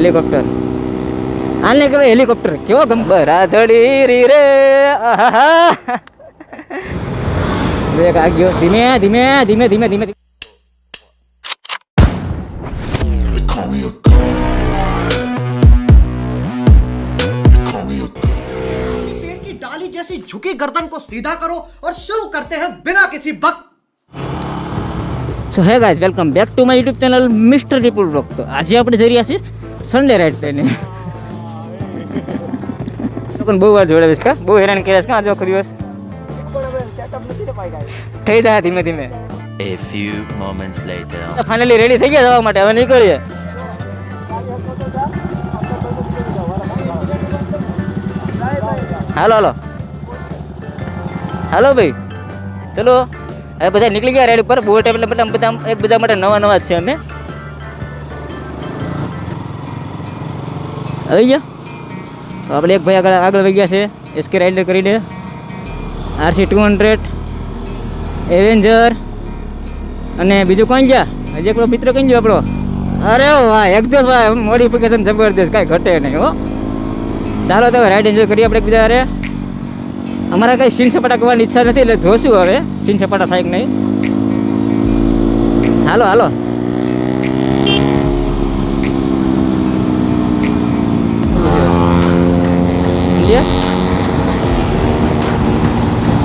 Helicopter આને કહેવાય helicopter. કેવો ગંબર રાધડી રી રે આહા. બ્રેક આ ગયો. ધીમે ધીમે ધીમે ધીમે ધીમે डाली जैसी झुकी गर्दन को सीधा करो और शुरू करते हैं बिना किसी बक. So hey guys, welcome back to my YouTube channel mister report blog. તો આજે આપણે જઈ રહ્યા છીએ સન્ડે રાઈડ લઈને. લોકોને બહુ વાર જોડાવીશ કા, બહુ હેરાન કર્યા કા આજે આખો દિવસ. થઈ જાય ધીમે ધીમે. A few moments later. Finally ready થઈ ગયા જવા માટે. હવે નીકળીએ. હાલો હાલો હાલો ભાઈ, ચલો હવે બધા નીકળી ગયા રાઈડ ઉપર. બોટ એટલે બધા એક બધા માટે નવા નવા જ છે. અમે આવી ગયા તો આપણે એક ભાઈ આગળ વહી ગયા છે એસકે રાઇડર કરીને. RC 200 એવેન્જર અને બીજું કોણ ગયા? હજી આપણો મિત્ર કઈ ગયો આપણો? અરે વાહ, એક્ઝોસ્ટ ભાઈ મોડિફિકેશન જબરદસ્ત, કાંઈ ઘટે નહીં હો. ચાલો તો રાઈડ એન્જોય કરીએ આપણે એકબીજા. અરે અમારા કંઈ સીન સપાટા કરવાની ઈચ્છા નથી, એટલે જોશું હવે સીન સપાટા થાય કે નહીં. હાલો હાલો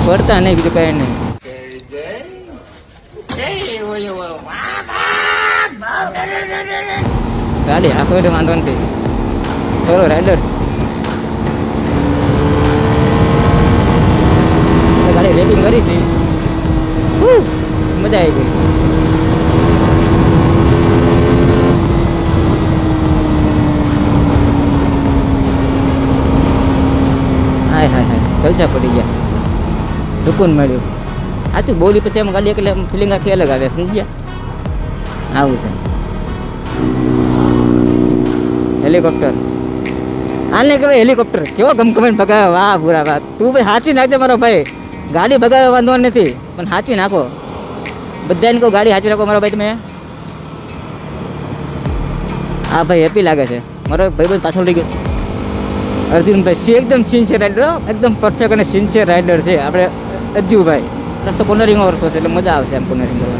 પડતા નહીં, બીજું કઈ નહીં. ગાડી આખો એટલે વાંધો નથી. સોલો રાઇડર્સ ગાડી રેટિંગ કરી છે. મજા આવી ગઈ. હાય હાય હાય, જલસા પડી ગયા, સુકૂન મળ્યું. સાચું બહુ દિવસ પછી એમ ગાડી એટલે ફિલિંગ આખી અલગ આવે. સમજ્યા? આવું છે હેલિકોપ્ટર આને કહેવાય હેલિકોપ્ટર. કેવો ગમગમાઈને ભગાવે. વાહ પૂરા વાત. તું ભાઈ સાચી નાખજે મારો ભાઈ. ગાડી ભગાવે વાંધો નથી, પણ સાચવી નાખો. બધાને કહો ગાડી સાચવી નાખો મારો ભાઈ તમે. હા ભાઈ હેપી લાગે છે મારો ભાઈ પાછળ રહી ગયો. અર્જુનભાઈ છે એકદમ સિન્સિયર રાઇડર, એકદમ પરફેક્ટ અને સિન્સિયર રાઇડર છે આપણે અજ્જુભાઈ. રસ્તો કોર્નરિંગમાં રસ્તો છે એટલે મજા આવશે એમ કોર્નરિંગ કરવાની.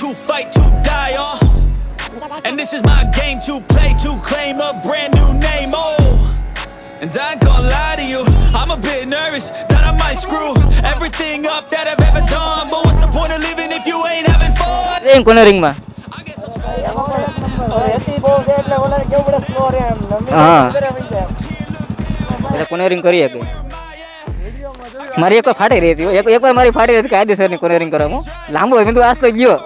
To fight, to die on. And this is my game to play, to claim a brand new name, oh. And I ain't gonna lie to you, I'm a bit nervous that I might screw everything up that I've ever done. But what's the point of living if you ain't having fun? રેન કોર્નરિંગમાં હા એટલે કોર્નરિંગ કરીએ કે મારી એકવાર ફાટી રહી હતી. એકવાર મારી ફાટી રહી હતી કાયદેસરની કોર્નરિંગ કરવામાં. લાંબો હોય મેં આજ તો ગયો.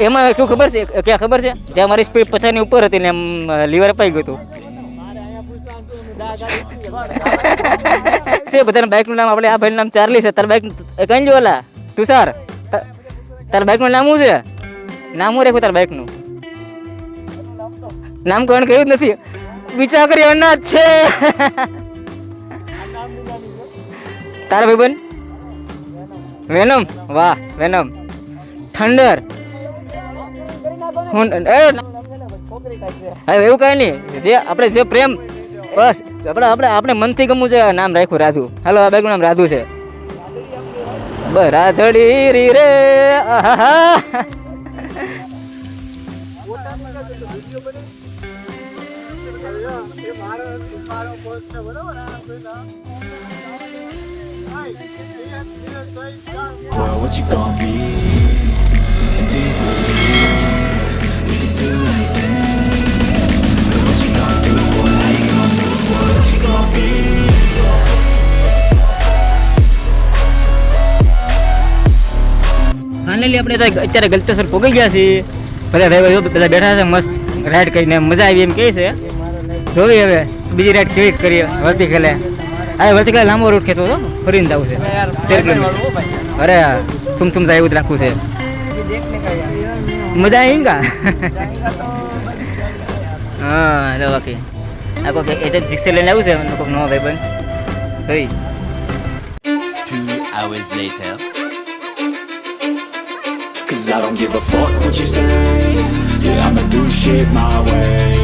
એમાં શું ખબર છે? ક્યાં ખબર છે? જ્યાં મારી સ્પીડ 50 ની ઉપર હતી ને એમ લીવર અપાઈ ગયું હતું. છે બધાના બાઇકનું નામ આપણે આ ભાઈનું નામ ચાર્લી છે. તારા બાઇક કઈ જો ઓલા તુષાર, તારા બાઇકનું નામ શું છે? નામ શું રાખ્યું તારા બાઇકનું? નામ કોણ કહ્યું જ નથી. વિચાર કરી અનાજ છે તારા ભાઈ બન. વેનમ. વાહ વેનમ. થંડર. એવું કઈ નહીં, જે આપણે જે પ્રેમ બસ આપણે મનથી ગમવું છે. નામ રાખ્યું રાધુ. હાલો આ બાઈકનું નામ રાધુ છે. બસ રાધડી રી રે આહા. Boy, what you gonna be? And do you believe we can do anything? What you gonna do for it? How you gonna do for it? What you gonna be? Finally આપણે અત્યારે ગલતેશ્વર પહોંચી ગયા છીએ. બધા ભાઈ બધા બેઠા છે મસ્ત રાઈડ કરીને મજા આવી એમ કહે છે. જોવી હવે બીજી રાઈડ કેવી કરીએ વર્ટિકલે. હવે વર્ટિકલે લાંબો રૂટ ખેંચવો છો ફરીને જવું છે 13 કિલોમીટર. અરે સુમ જાય એવું જ રાખવું છે. મજા આવી કા? હા તો બાકી આ કોઈ એજન્ટ જીક્સે લઈને આવ્યું છે કોઈક નવો ભાઈ બંધ જોઈ. 2 hours later. Cause I don't give a fuck what you say. Yeah, I'ma do shit my way.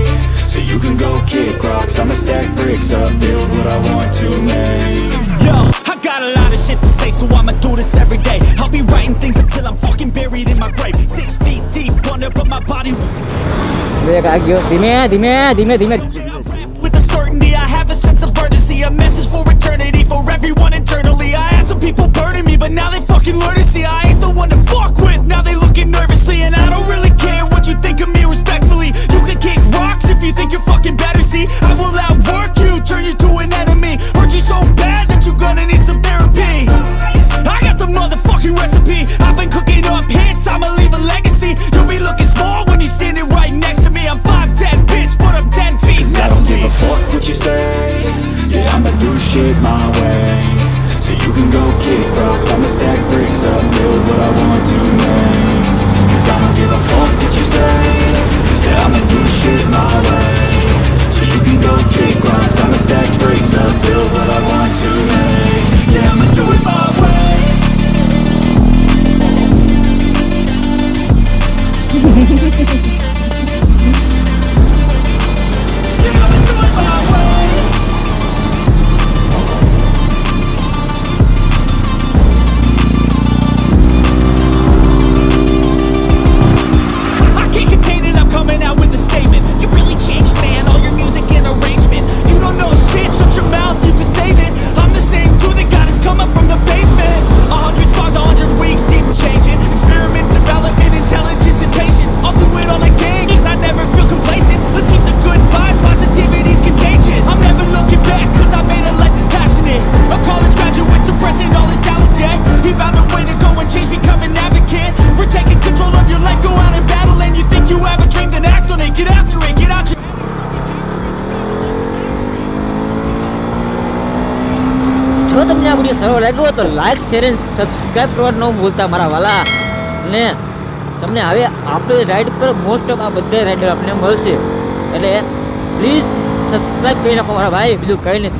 So you can go kick rocks, I'ma stack bricks up, build what I want to make. Yo, I got a lot of shit to say, so I'ma do this every day. I'll be writing things until I'm fucking buried in my grave. 6 feet deep under, but my body ધીમે with the certainty I have a sense of urgency, a message for eternity, for everyone internally. I had some people burning me, but now they fucking learn to see I ain't the one to fuck with. Now they looking nervously, and I don't really care what you think of me respectfully. You can kick rocks if you think you're fucking better, see I will outwork you, turn you to an enemy. Hurt you so bad that you're gonna need some therapy. I got the motherfucking recipe, I've been cooking up hits, I'ma leave a legacy. You'll be looking small when you're standing right next to me. I'm 5'10", bitch, but I'm 10 feet next to me. I don't give a fuck what you say. Yeah, I'ma do shit my way. So you can go kick rocks, I'ma stack bricks up, build what I want to make. Cause I don't give a fuck what you say. Yeah, I'ma do shit my way. So you can go kick rocks, I'ma stack bricks up, build what I want to make. Yeah, I'ma do it my way. Yeah, I'ma do it my way. I can't contain it, I'm coming out with a statement. You really changed, man, all your music and arrangement. You don't know shit, shut your mouth, you can save it. I'm the same dude that got his come up from the basement. 100 songs, 100 weeks, didn't change it. Experiments, development, intelligence, and patience. I'll do it all again, cause I never feel complacent. Let's keep the good vibes, positivity's contagious. I'm never looking back, cause I made a life that's passionate. A college graduate suppressing all his talents, yeah. He found a way to go and change, become an advocate. For taking control of your life, go out and battle. And you think you have a dream, then act on it. Get after it, get out your... જો તમને આ video સારો લાગ્યો હોય તો like share અને subscribe કરવાનું ન ભૂલતા મારા વાલા. ને તમને હવે આપણે રાઈડ પર મોસ્ટ ઓફ આ બધા રાઈડર આપણને મળશે એટલે પ્લીઝ સબસ્ક્રાઈબ કરી નાખો મારા ભાઈ. બીજું કંઈ નહીં.